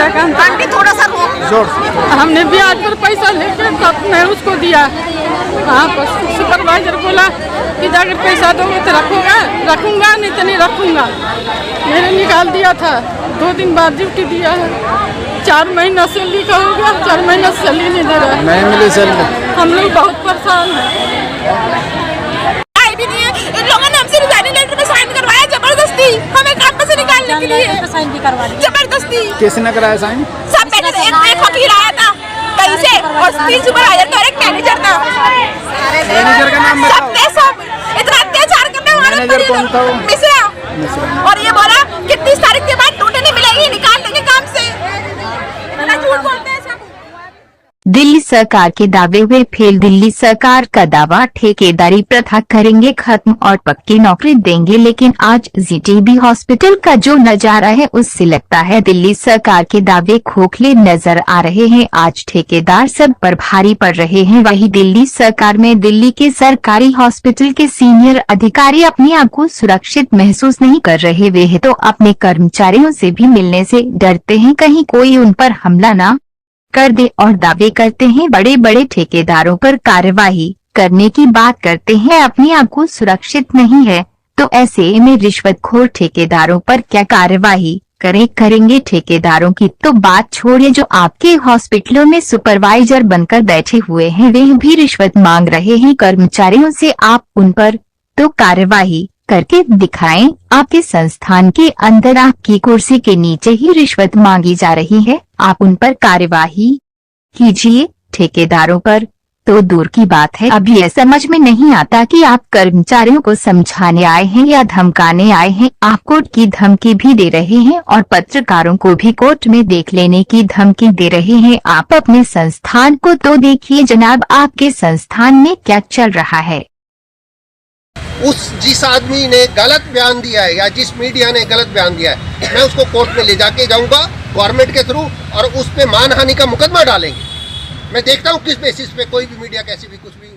का काम था। थोड़ा सा हमने ब्याज पर पैसा लेके तब मैं उसको दिया। हाँ, बस सुपरवाइजर बोला कि जाकर पैसा दोगे तो रखूंगा नहीं तो नहीं रखूंगा। मैंने निकाल दिया था, 2 दिन बाद ड्यूटी दिया है। 4 महीना से लिखा हो गया, 4 महीना से सैलरी नहीं दे रहा, नहीं मिली सैलरी। हम लोग बहुत परेशान हैं। लोगों ने हमसे रिजाइनिंग लेटर में साइन करवाया जबरदस्ती, हमें काम से निकालने के लिए साइन भी करवा दिया जबरदस्ती। किसने कराया साइन? सब एक वकील आया था कहीं से और 3 सुपरवाइजर था और एक मैनेजर था। मैनेजर का नाम बताओ। सब इतना अत्याचार करने वाले मैनेजर कौन था वो? मिश्रा। और ये बोला कि 30 तारीख के बाद ड्यूटी नहीं मिलेगी, निकाल देंगे काम से। इतना झूठ बोलते हैं सब। दिल्ली सरकार के दावे हुए फेल। दिल्ली सरकार का दावा ठेकेदारी प्रथा करेंगे खत्म और पक्की नौकरी देंगे, लेकिन आज जीटीबी हॉस्पिटल का जो नजारा है उससे लगता है दिल्ली सरकार के दावे खोखले नजर आ रहे हैं। आज ठेकेदार सब पर भारी पड़ रहे हैं। वही दिल्ली सरकार में दिल्ली के सरकारी हॉस्पिटल के सीनियर अधिकारी अपने आप को सुरक्षित महसूस नहीं कर रहे। वे तो अपने कर्मचारियों से भी मिलने से डरते हैं, कहीं कोई उन पर हमला न कर दे, और दावे करते हैं बड़े बड़े ठेकेदारों पर कार्रवाई करने की बात करते हैं। अपने आप को सुरक्षित नहीं है तो ऐसे में रिश्वतखोर ठेकेदारों पर क्या कार्रवाई करेंगे ठेकेदारों की तो बात छोड़िए। जो आपके हॉस्पिटलों में सुपरवाइजर बनकर बैठे हुए हैं वे भी रिश्वत मांग रहे हैं कर्मचारियों से। आप उन पर तो कार्रवाई करके दिखाएं। आपके संस्थान के अंदर आपकी कुर्सी के नीचे ही रिश्वत मांगी जा रही है, आप उन पर कार्यवाही कीजिए। ठेकेदारों पर तो दूर की बात है, अब ये समझ में नहीं आता कि आप कर्मचारियों को समझाने आए हैं या धमकाने आए हैं। आप कोर्ट की धमकी भी दे रहे हैं और पत्रकारों को भी कोर्ट में देख लेने की धमकी दे रहे हैं। आप अपने संस्थान को तो देखिए जनाब, आपके संस्थान में क्या चल रहा है। जिस आदमी ने गलत बयान दिया है या जिस मीडिया ने गलत बयान दिया है, मैं उसको कोर्ट में ले जाके जाऊंगा गवर्नमेंट के थ्रू, और उस पे मानहानि का मुकदमा डालेंगे। मैं देखता हूँ किस बेसिस पे कोई भी मीडिया कैसी भी कुछ भी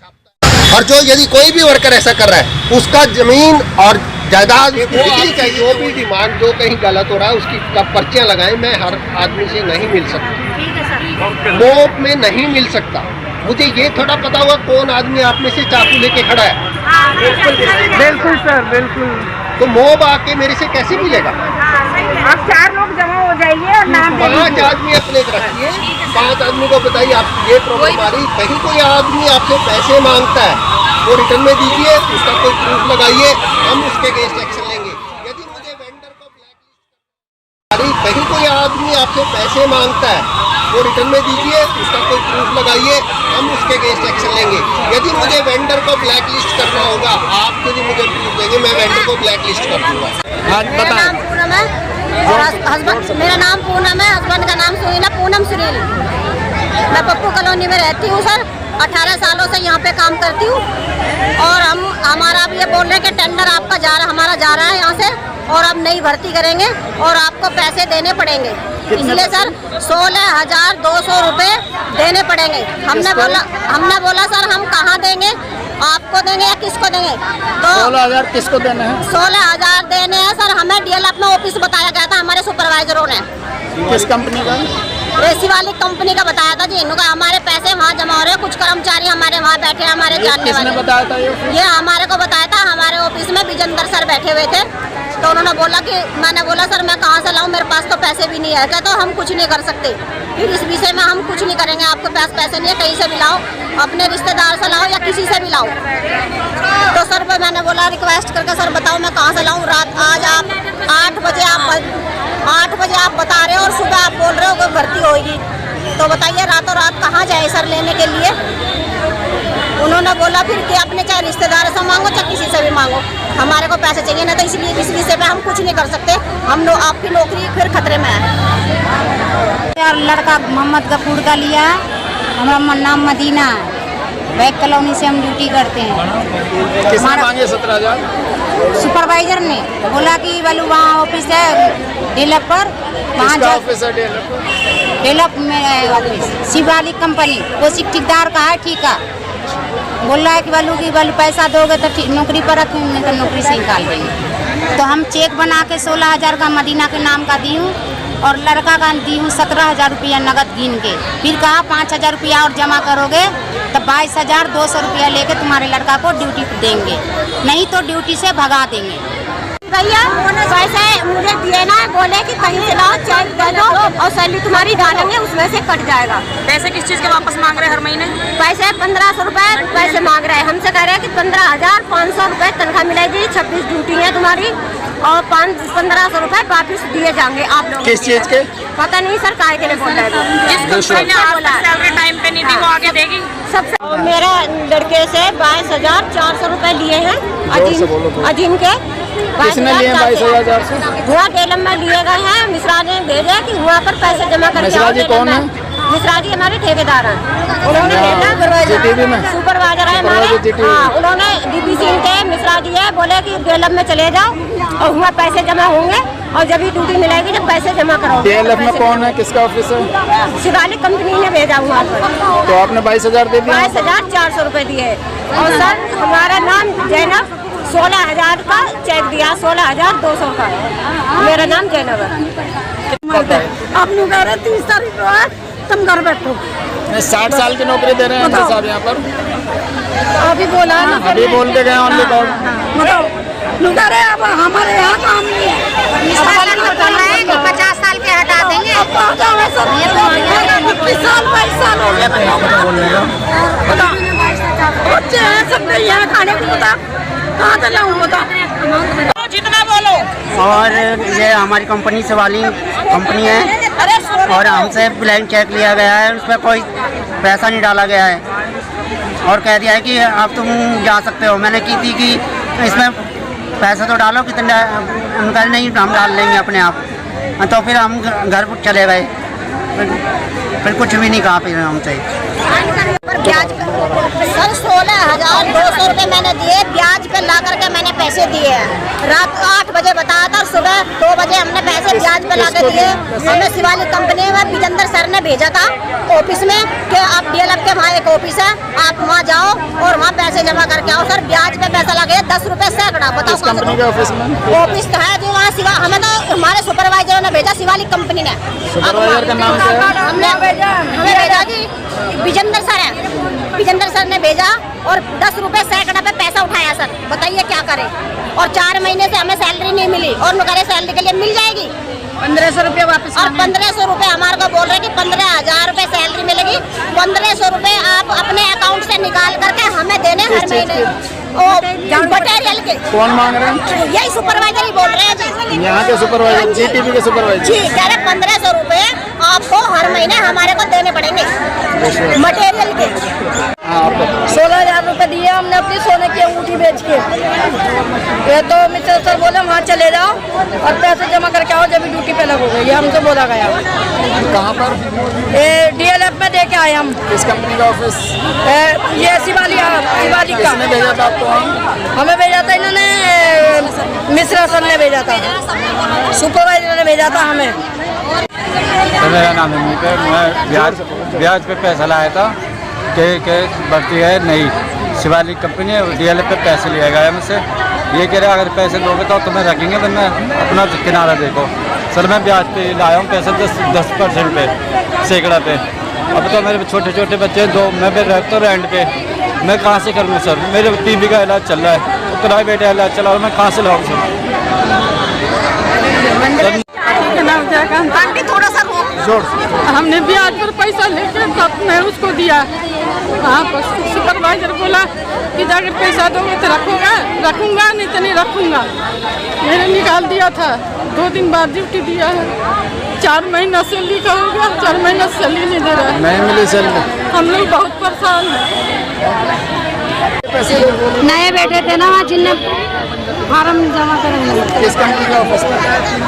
छापता है। और जो यदि कोई भी वर्कर ऐसा कर रहा है उसका जमीन और जायदाद बिकनी चाहिए। जो भी डिमांड जो कहीं गलत हो रहा है उसकी पर्चियाँ लगाएं। मैं हर आदमी से नहीं मिल सकता, मोब में नहीं मिल सकता। मुझे ये थोड़ा पता होगा कौन आदमी आप में से चाकू लेके खड़ा है। बिल्कुल सर, बिल्कुल। तो मोब आके मेरे से कैसे मिलेगा? आप 4 लोग जमा हो जाइए और नाम 5 आदमी अपने रखिए, 5 आदमी को बताइए आप ये प्रॉब्लम आ रही। कहीं कोई आदमी आपसे पैसे मांगता है वो रिटर्न में दीजिए, उसका कोई प्रूफ लगाइए, हम उसके अगेंस्ट एक्शन लेंगे। यदि मुझे वेंडर को ब्लैकलिस्ट कहीं कोई आदमी आपसे पैसे मांगता है वो रिटर्न में दीजिए, उसका कोई प्रूफ लगाइए, हम उसके अगेंस्ट एक्शन लेंगे। यदि मुझे वेंडर को ब्लैक लिस्ट करना होगा, आप यदि मुझे प्रूफ देंगे मैं वेंडर को ब्लैक लिस्ट कर दूंगा। मेरा नाम पूनम है, हस्बैंड का नाम सुनील, पूनम सुनील। मैं पप्पू कॉलोनी में रहती हूँ सर, 18 सालों से यहाँ पे काम करती हूँ। और हमारा अब ये बोल रहे हैं कि टेंडर आपका हमारा जा रहा है यहाँ से, और अब नई भर्ती करेंगे और आपको पैसे देने पड़ेंगे। इसलिए सर 16,200 रुपये देने पड़ेंगे। हमने बोला सर हम कहाँ देंगे, आपको देंगे या किसको देंगे? तो 16,000 किसको देने हैं? 16,000 देने हैं सर। हमें डीएलएफ में ऑफिस बताया गया था हमारे सुपरवाइजरों ने। किस कंपनी का? एसी वाली कंपनी का बताया था जी। इनका हमारे पैसे वहाँ जमा हो रहे हैं, कुछ कर्मचारी हमारे वहाँ बैठे हैं, हमारे जानने वाले। बताया था ये हमारे को बताया था, हमारे ऑफिस में विजेंद्र सर बैठे हुए थे। तो उन्होंने बोला कि मैंने बोला सर मैं कहाँ से लाऊं, मेरे पास तो पैसे भी नहीं है। क्या तो हम कुछ नहीं कर सकते, फिर इस विषय में हम कुछ नहीं करेंगे। आपके पास पैसे नहीं है, कहीं से भी लाओ, अपने रिश्तेदार से लाओ या किसी से भी लाओ। तो सर मैंने बोला रिक्वेस्ट करके सर बताओ मैं कहाँ से लाऊं। रात आज आप 8 बजे आप बता रहे हो और सुबह आप बोल रहे हो कोई भर्ती होगी। तो बताइए रातों रात कहाँ जाए सर लेने के लिए? उन्होंने बोला फिर कि अपने चाहे रिश्तेदार से मांगो चाहे किसी से भी मांगो, हमारे को पैसे चाहिए ना। तो इसलिए इस विषय पे हम कुछ नहीं कर सकते। हम आपकी नौकरी फिर खतरे में है। यार लड़का मोहम्मद गफूर का लिया, हमारा नाम मदीना है, बैग कॉलोनी से हम ड्यूटी करते हैं। किसने मांगे 17,000? सुपरवाइजर ने बोला कि वालू वहाँ ऑफिस है डेलप पर, वहाँ जा ऑफिस है डेलप में ऑफिस शिवाली कंपनी वो ठेकेदार का है, ठीक है। बोल रहा है कि वालू पैसा दोगे तो नौकरी पर रखेंगे, नहीं तो नौकरी से निकाल देंगे। तो हम चेक बना के 16,000 का मदीना के नाम का दी हूँ, और लड़का का दी हूँ 17,000 रुपया नगद गिन के। फिर कहा 5,000 रुपया और जमा करोगे तो 22,200 रुपया लेके तुम्हारे लड़का को ड्यूटी पे देंगे, नहीं तो ड्यूटी से भगा देंगे। भैया पैसे मुझे दिए ना, बोले कि कहीं से लाओ चेक दे दो और सैलरी तुम्हारी डालेंगे, उसमें से कट जाएगा। पैसे किस चीज़ के वापस मांग रहे हैं हर महीने? पैसे 1500 रुपए पैसे मांग रहे हैं हमसे, कह रहे हैं कि 15,500 रुपए तनख्वाह मिलेगी, 26 ड्यूटी है तुम्हारी और 1500 रुपए वापिस दिए जाएंगे आप लोग। किस चीज के? पता नहीं सर काय के लिए बोल रहे हैं। जिस कंपनी ने आपको सैलरी टाइम पे नहीं दी वो आगे देगी? सबसे मेरा लड़के से 22,400 रुपए लिए हैं अजीम के। किसने लिए 22,400? वहाँ डेलम में लिए गए हैं, मिश्रा ने भेजे कि वहाँ पर पैसे जमा करके। मिश्रा जी कौन है? मिश्रा जी हमारे ठेकेदार हैं, उन्होंने भेजा जीटीबी में सुपरवाइजर है हमारे। हाँ, उन्होंने DPC के मिश्रा जी है, बोले कि डेलम में चले जाओ और वहाँ पैसे जमा होंगे और जब भी ड्यूटी मिलेगी जब पैसे जमा करोगे। DLF में कौन है, किसका ऑफिस है? शिवालिक कंपनी ने भेजा वहाँ पर। तो आपने 22,000 दे दिया? 22,400 रुपए दिए और सर हमारा नाम जैनब, 16,000 का चेक दिया, 16,200 का। मेरा नाम जैनब है। आप लोग कह रहे 30 तारीख को है, तुम घर बैठो। 60 साल की नौकरी दे रहे हैं एमपी साहब यहाँ पर। अभी बोला ना, अभी बोल के गए ऑन रिकॉर्ड। लोग कह रहे अब हमारे यहाँ काम नहीं है, 50 साल के हटा देंगे। अब आ जाओ सर, 21 साल 22 साल हो गए बता, बच्चे हैं सब नहीं है, खाने को बता कहाँ से लाऊं बता, जितना बोलो। और ये हमारी कंपनी शिवालिक कंपनी है और हमसे ब्लैंक चेक लिया गया है, उसमें कोई पैसा नहीं डाला गया है और कह दिया है कि अब तुम जा सकते हो। मैंने की थी कि इसमें पैसा तो डालो, कितना उनका नहीं, हम डाल लेंगे अपने आप। तो फिर हम घर चले गए, फिर कुछ भी नहीं कहा फिर हमसे। ब्याज सर 16,200 रुपए मैंने दिए, ब्याज पे ला करके मैंने पैसे दिए हैं। रात 8 बजे बताया था, सुबह 2 बजे हमने पैसे ब्याज पे ला के दिए। हमें शिवालिक कंपनी में विजेंद्र सर ने भेजा था ऑफिस में कि आप DLF के वहाँ एक ऑफिस है, आप वहाँ जाओ और वहाँ पैसे जमा करके आओ। सर ब्याज पे पैसा लगे 10 रुपए सैकड़ा, बताओ कंपनी के ऑफिस में? ऑफिस है जो वहाँ शिवा, हमें तो हमारे सुपरवाइजर ने भेजा, शिवालिक कंपनी ने। सुपरवाइजर का नाम क्या है? हमें भेजा जी विजेंद्र सर है, विजेंद्र सर ने भेजा और 10 रुपए सैकड़ा पे पैसा उठाया। सर बताइए क्या करें, और 4 महीने से हमें सैलरी नहीं मिली और नुकरे सैलरी के लिए मिल जाएगी 1500 रुपये वापस। और 1500 रुपए हमारे को बोल रहे कि 15,000 रुपए सैलरी मिलेगी। 1500 रुपए आप अपने अकाउंट से निकाल करके हमें देने हर महीने मटेरियल के। कौन मांग रहे हैं? यही सुपरवाइजर ही बोल रहे हैं जी, यहाँ के सुपरवाइजर, GTB के सुपरवाइजर जी। कह रहे 1500 रुपए आपको हर महीने हमारे को देने पड़ेंगे मटेरियल के। 16,000 रुपए दिए हमने अपनी सोने की अंगूठी बेच के। ये तो मिस्टर सर बोले वहाँ चले जाओ और पैसे जमा करके आओ जब भी ड्यूटी पे लगोगे, ये हमसे बोला गया। कहाँ पर? ये DLF में दे के आए हम। किस कंपनी का ऑफिस? ये शिवालिक का। किसने भेजा था आपको? हमें भेजा था इन्होंने, मिश्रा सर ने भेजा था, सुपरवाइजर ने भेजा था हमें। तो मेरा नाम है मीत, मैं ब्याज पे पैसा लाया था के बढ़ती है नहीं, शिवालिक कंपनी है, DLF पे पैसे लिया गया मुझसे। ये कह रहा अगर पैसे दोगे तो तुम्हें रखेंगे, वरना अपना किनारा देखो। सर मैं ब्याज पे लाया हूँ पैसे 10% पे, सैकड़ा पे। अब तो मेरे छोटे छोटे बच्चे हैं, 2 मैं रहता हूँ रेंट पे, मैं कहाँ से करूँ सर? मेरे TB का इलाज चल रहा है, प्राइवेट इलाज चला रहा है, मैं कहाँ से लाऊँ सर? थोड़ा सा हमने ब्याज पर पैसा लेके तब मैं उसको दिया। हाँ, बस सुपरवाइजर बोला कि जाकर पैसा दोगे तो रखूंगा नहीं तो नहीं रखूंगा। मैंने निकाल दिया था, 2 दिन बाद ड्यूटी दिया है। 4 महीना सैलरी का हो गया, 4 महीना सैलरी नहीं दे रहा है, नहीं मिली सैलरी। हम लोग बहुत परेशान हैं। नए बैठे थे ना, जिनने फार्म जमा करेंगे। किस कंपनी का ऑफिस था?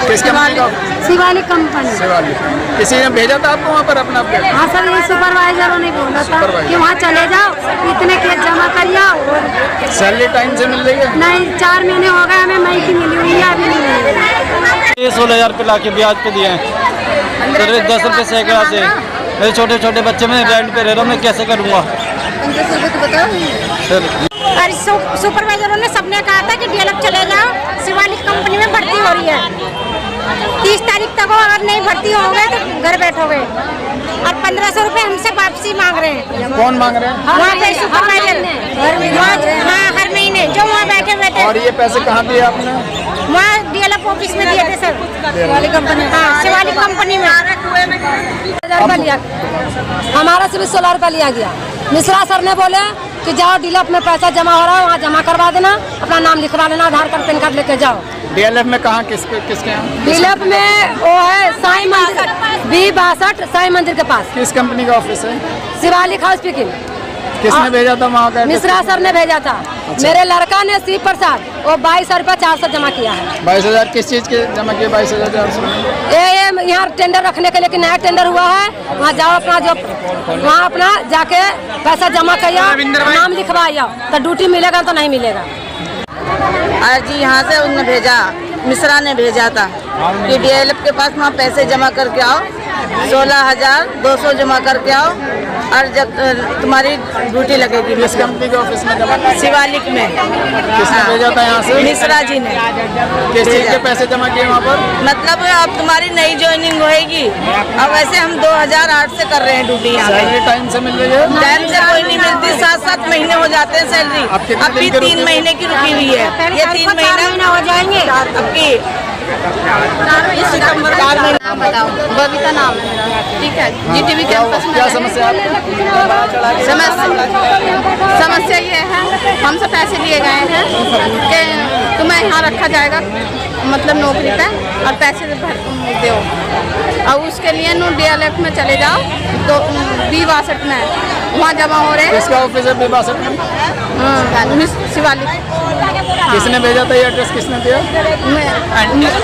किस कंपनी का? शिवालिक कंपनी। शिवालिक। किसी ने भेजा था आपको वहाँ पर अपना? हाँ सर, ये सुपरवाइजरों ने बोला था कि वहाँ चले जाओ, इतने केस जमा कर आओ। सैलरी टाइम से मिल रही है? नहीं, 4 महीने हो गए, हमें मई की मिली हुई है, अभी नहीं मिली। ये 16,000 पे ला के ब्याज पे दिए हैं, 10 रुपये सैकड़ा से। मेरे छोटे छोटे बच्चे मैं रेंट पे रह रहा हूँ, मैं कैसे करूँगा सर? और सुपरवाइजरों ने सबने कहा था कि DLF चले जाओ, शिवालिक कंपनी में भर्ती हो रही है। 30 तारीख तक हो, अगर नहीं भर्ती होगे तो घर बैठोगे। और 1500 रुपए हमसे वापसी मांग रहे हैं। कौन मांग रहे हैं? वहाँ पे सुपरवाइजर हाँ, हर महीने जो वहाँ बैठे हुए थे। और ये पैसे कहाँ दिए आपने? वहाँ DLF ऑफिस में दिए थे सर, शिवालिक कंपनी। हाँ, शिवालिक कंपनी में। हमारा सिर्फ 16 रुपया लिया गया। मिश्रा सर ने बोले कि जाओ DLF में पैसा जमा हो रहा है, वहाँ जमा करवा देना, अपना नाम लिखवा लेना, आधार कार्ड पैन कार्ड लेके जाओ। DLF में कहाँ किसके यहाँ? DLF में वो है साई मंदिर B62 साई मंदिर के पास। किस कंपनी का ऑफिस है? Shivalik house picking. किसने भेजा था वहाँ का? मिश्रा सर ने भेजा था। अच्छा। मेरे लड़का ने शिव प्रसाद वो 22,400 जमा किया है। 22,000 किस चीज़ के जमा किए? 22,400 ये यहाँ टेंडर रखने के लिए, नया टेंडर हुआ है, वहाँ जाओ अपना जो वहाँ अपना जाके पैसा जमा करिए, नाम लिखवाइए, तो ड्यूटी मिलेगा तो नहीं मिलेगा। आज जी यहाँ से उन्होंने भेजा, मिश्रा ने भेजा था कि DLF के पास वहाँ पैसे जमा करके आओ, 16,200 जमा करके आओ और जब तुम्हारी ड्यूटी लगेगी। किस कंपनी के ऑफिस में जमा? शिवालिक में। किसने भेजा था यहाँ से? मिश्रा जी ने। किस चीज़ के पैसे जमा किए वहाँ पर? मतलब अब तुम्हारी नई ज्वाइनिंग होएगी। अब वैसे हम 2008 से कर रहे हैं ड्यूटी यहाँ। सैलरी टाइम से मिल रही है? टाइम से कोई नहीं मिलती, 7-7 महीने हो जाते हैं सैलरी। अभी 3 महीने की रुकी हुई है, ये 3 महीना हो जाएंगे। अबकी नाम बताओ। बबीता नाम है। ठीक है, GTV कैंपस में। क्या समस्या है? समस्या ये है, हमसे पैसे लिए गए हैं कि तुम्हें यहाँ रखा जाएगा, मतलब नौकरी पे, और पैसे दो, और उसके लिए DLF में चले जाओ तो B62 में वहाँ जमा हो रहे हैं। किसका ऑफिस है B62 में? शिवालिक। किसने भेजा था? ये एड्रेस किसने दिया?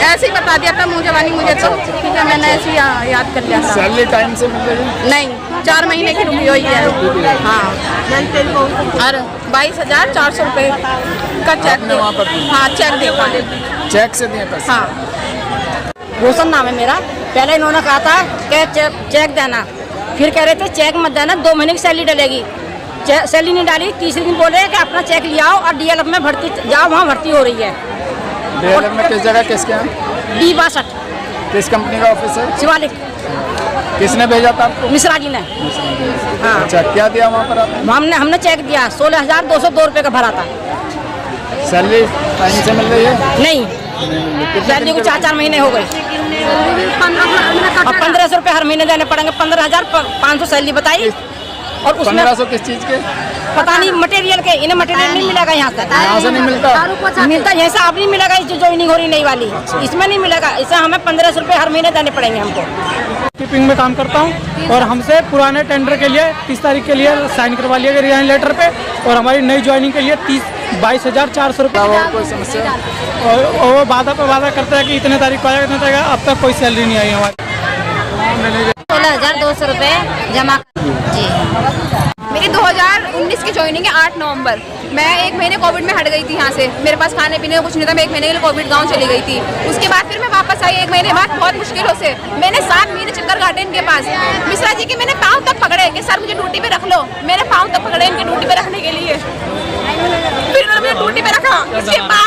ऐसे ही बता दिया था, मुझे वाली मुझे तो ठीक है, मैंने ऐसे ही याद कर लिया था। सैलरी टाइम से मिल रही है? नहीं, 4 महीने की रुकी हुई है। हाँ, और 22,400 रुपये का चेक वहाँ पर? हाँ, चेक दे पाए। चेक से दिए पैसे? हाँ। रोशन नाम है मेरा। पहले इन्होंने कहा था कि चेक देना, फिर कह रहे थे चेक मत देना, 2 महीने की सैलरी डलेगी। सैलरी नहीं डाली, तीसरे दिन बोले कि अपना चेक ले आओ और DLF में भर्ती जाओ, वहाँ भर्ती हो रही है। DLF में किस जगह किसके यहाँ? B62। किस कंपनी का ऑफिस है? शिवालिक। किसने भेजा था आपको? मिश्रा जी ने। हाँ। अच्छा, क्या दिया वहाँ पर आपने? हमने चेक दिया, 16,202 रुपये का भरा था। सैलरी टाइम से मिल रही है? नहीं, सैलरी को 4 महीने हो गए और 1,500 रुपये हर महीने देने पड़ेंगे। 15,500 सैलरी बताई, और उसमें 1,500 किस चीज़ के? पता नहीं, मटेरियल के। इन्हें मटेरियल नहीं मिलेगा यहाँ से। यहाँ से नहीं मिलता? मिलता यहीं से अब नहीं मिलेगा, जो ज्वाइनिंग हो रही नई वाली। इसमें नहीं मिलेगा, इसे हमें 1,500 रुपये हर महीने देने पड़ेंगे हमको। कीपिंग में काम करता हूँ और हमसे पुराने टेंडर के लिए 30 तारीख के लिए साइन करवा लिया गया रिजाइन लेटर पे, और हमारी नई ज्वाइनिंग के लिए 22,400 रुपये। और कोई समस्या? और वो वादा पे वादा करता है कि इतने तारीख को आएगा, इतने तारीख, अब तक कोई सैलरी नहीं आई हमारी। 16,200 रुपये जमा। जी, मेरी 2019 की ज्वाइनिंग है 8 नवंबर। मैं 1 महीने कोविड में हट गई थी यहाँ से, मेरे पास खाने पीने का कुछ नहीं था। मैं 1 महीने के लिए कोविड गांव चली गई थी। उसके बाद फिर मैं वापस आई 1 महीने बाद, बहुत मुश्किलों से। मैंने 7 महीने चक्कर काटे इनके पास। मिश्रा जी के मैंने पाँव तक पकड़े कि सर मुझे ड्यूटी पे रख लो। मेरे पाँव तक पकड़े इनके ड्यूटी पे रखने के लिए, फिर इन्होंने मुझे ड्यूटी पे रखा। उसके बाद